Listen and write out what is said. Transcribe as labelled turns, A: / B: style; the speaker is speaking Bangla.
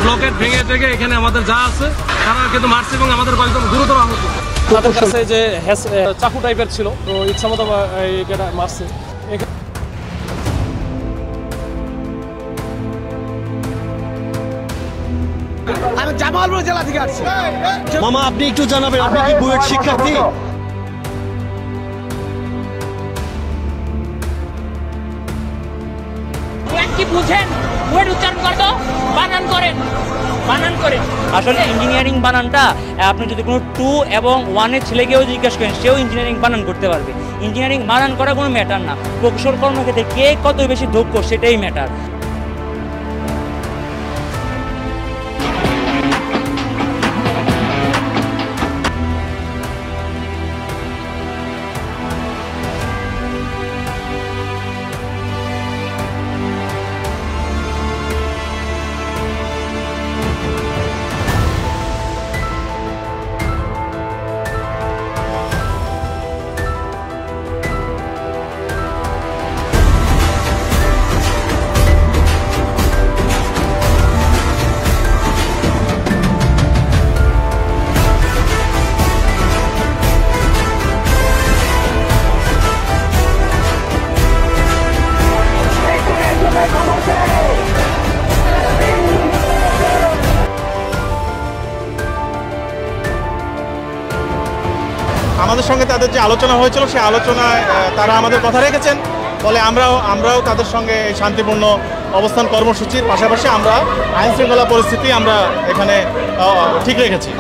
A: ব্লকেট ভেঙে টেকে এখানে আমাদের যা আছে তারা কিন্তু মারছে এবং আমাদের কয়েকজন গুরুতর আহত। তাদের কাছে যে চাকু টাইপের ছিল, তো ইচ্ছা মতো এটা মারছে।
B: আমি জামালপুর জেলা থেকে আসছি।
C: মামা, আপনি একটু জানাবেন, আপনি কি বুয়েট শিক্ষার্থী?
D: কি বুঝেন? বুয়েট উচ্চারণ করে তো বানান করেন।
E: আসলে ইঞ্জিনিয়ারিং বানানটা আপনি যদি কোনো 2 এবং 1 এর ছেলেকেও জিজ্ঞেস করেন, সেও ইঞ্জিনিয়ারিং বানান করতে পারবে। ইঞ্জিনিয়ারিং বানান করা কোনো ম্যাটার না, প্রকৌশল কর্মক্ষেত্রে কে কত বেশি দক্ষ সেটাই ম্যাটার।
F: আমাদের সঙ্গে তাদের যে আলোচনা হয়েছিল, সেই আলোচনায় তারা আমাদের কথা রেখেছেন। ফলে আমরাও তাদের সঙ্গে শান্তিপূর্ণ অবস্থান কর্মসূচির পাশাপাশি আমরা আইন শৃঙ্খলা পরিস্থিতি আমরা এখানে ঠিক রেখেছি।